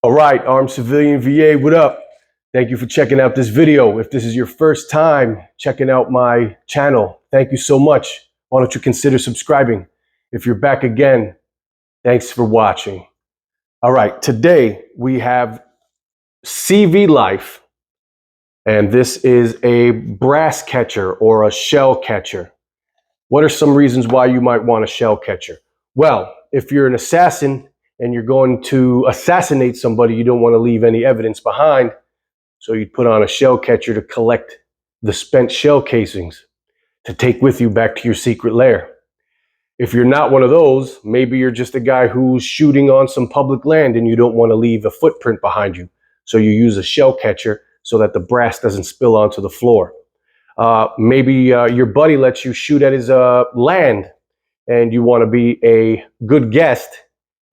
All right, Armed Civilian VA, what up? Thank you for checking out this video. If this is your first time checking out my channel, thank you so much. Why don't you consider subscribing? If you're back again, thanks for watching. All right, today we have CVLIFE, and this is a brass catcher or a shell catcher. What are some reasons why you might want a shell catcher? Well, if you're an assassin and you're going to assassinate somebody, you don't want to leave any evidence behind. So you'd put on a shell catcher to collect the spent shell casings to take with you back to your secret lair. If you're not one of those, maybe you're just a guy who's shooting on some public land and you don't want to leave a footprint behind you. So you use a shell catcher so that the brass doesn't spill onto the floor. Maybe your buddy lets you shoot at his land and you want to be a good guest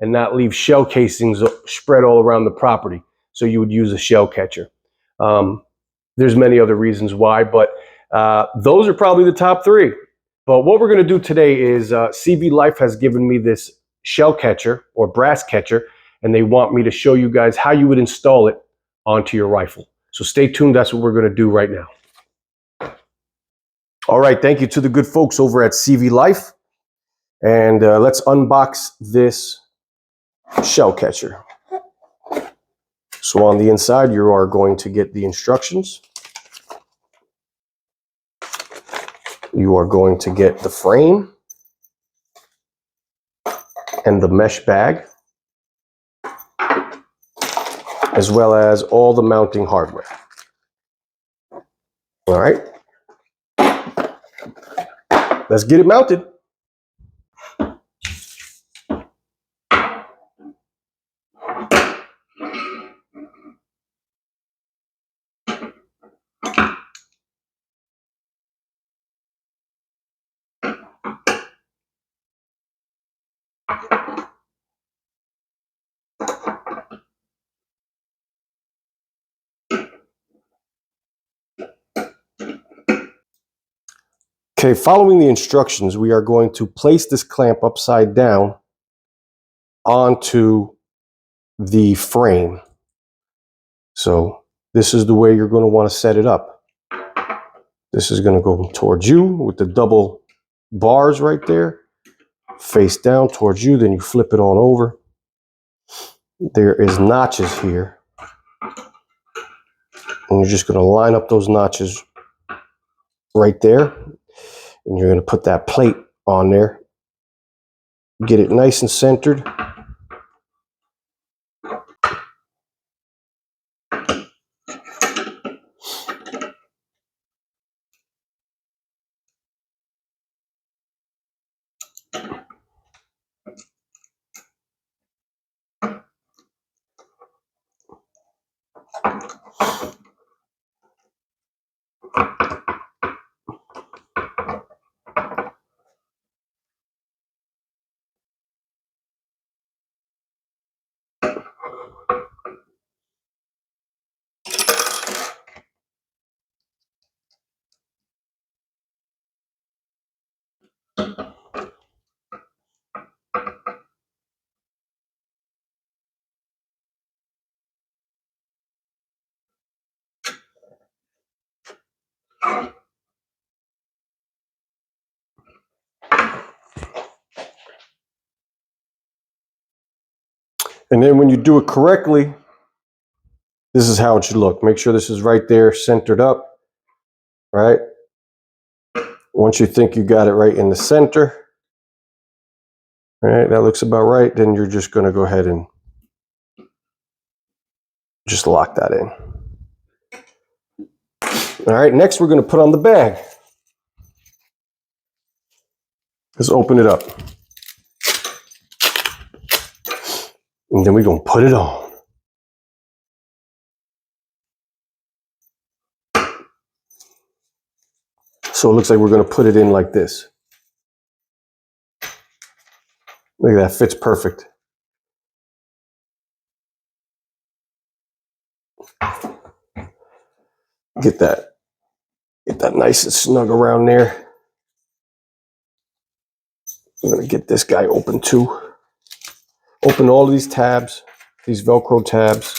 and not leave shell casings spread all around the property. So you would use a shell catcher. There's many other reasons why, but those are probably the top three. But what we're going to do today is CVLIFE has given me this shell catcher or brass catcher, and they want me to show you guys how you would install it onto your rifle. So stay tuned. That's what we're going to do right now. All right. Thank you to the good folks over at CVLIFE. And let's unbox this shell catcher. So on the inside, you are going to get the instructions. You are going to get the frame and the mesh bag, as well as all the mounting hardware. All right. Let's get it mounted. Okay, following the instructions, we are going to place this clamp upside down onto the frame. So this is the way you're going to want to set it up. This is going to go towards you with the double bars right there, face down towards you, then you flip it on over. There is notches here, and you're just going to line up those notches right there. And you're going to put that plate on there. Get it nice and centered. And then when you do it correctly, this is how it should look. Make sure this is right there, centered up, right? Once you think you got it right in the center, right, that looks about right, then you're just going to go ahead and just lock that in. All right, next we're going to put on the bag. Let's open it up. And then we're going to put it on. So it looks like we're going to put it in like this. Look at that, fits perfect. Get that nice and snug around there. I'm going to get this guy open too. Open all of these tabs. these Velcro tabs.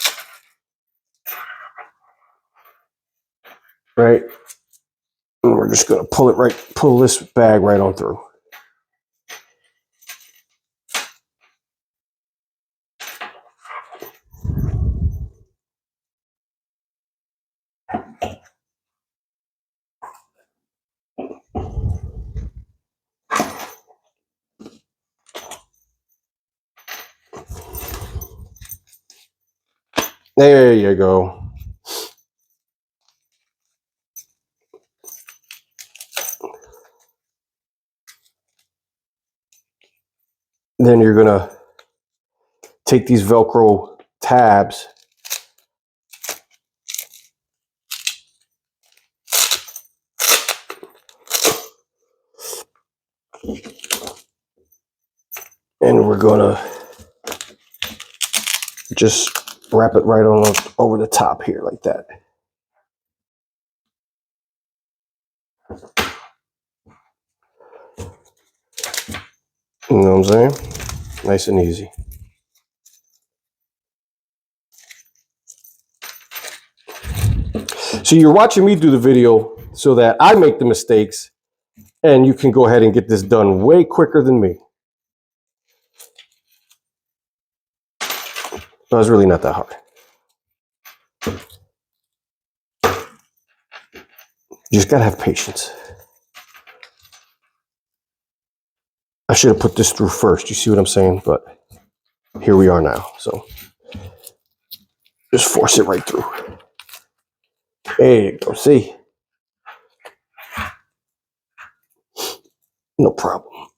Right? And we're just gonna pull this bag right on through. There you go. Then you're gonna take these Velcro tabs and we're gonna just wrap it right on over the top here like that. You know what I'm saying? Nice and easy. So you're watching me do the video so that I make the mistakes and you can go ahead and get this done way quicker than me. No, it's really not that hard. You just gotta have patience. I should have put this through first, you see what I'm saying? But here we are now, so just force it right through. There you go, see? No problem.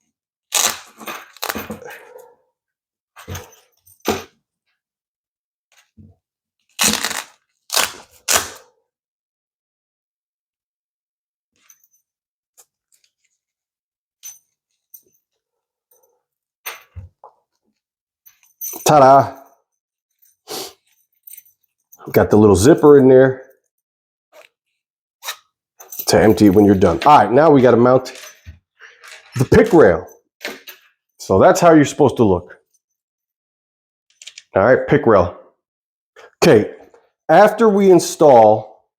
Ta-da! Got the little zipper in there to empty it when you're done. All right, now we got to mount the pick rail. So that's how you're supposed to look. All right, pick rail. Okay, after we install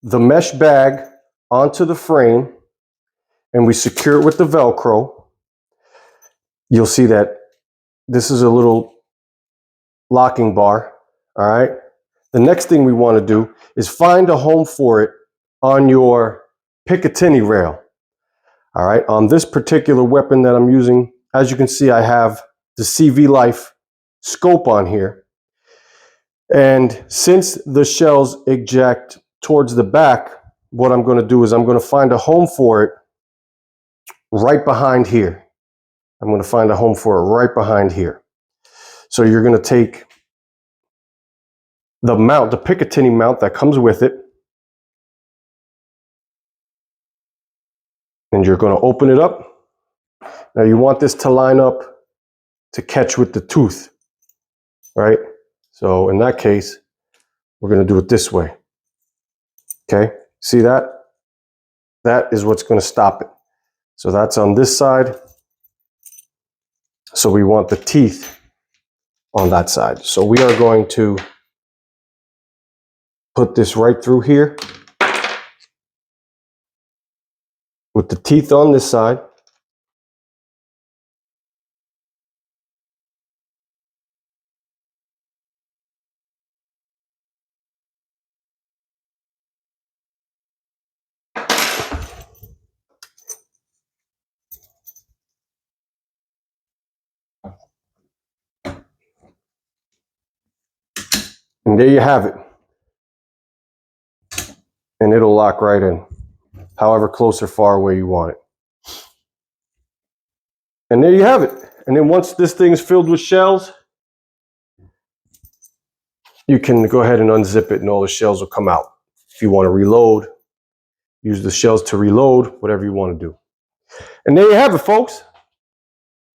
the mesh bag onto the frame and we secure it with the Velcro, you'll see that this is a little locking bar. All right. The next thing we want to do is find a home for it on your Picatinny rail. All right. On this particular weapon that I'm using, as you can see, I have the CVLIFE scope on here. And since the shells eject towards the back, what I'm going to do is I'm going to find a home for it right behind here. I'm going to find a home for it right behind here. So you're going to take the mount, the Picatinny mount that comes with it, and you're going to open it up. Now you want this to line up to catch with the tooth, right? So in that case, we're going to do it this way. Okay, see that? That is what's going to stop it. So that's on this side. So we want the teeth on that side. So we are going to put this right through here with the teeth on this side. And there you have it. And it'll lock right in, however close or far away you want it. And there you have it. And then once this thing is filled with shells, you can go ahead and unzip it and all the shells will come out. If you want to reload, use the shells to reload, whatever you want to do. And there you have it, folks.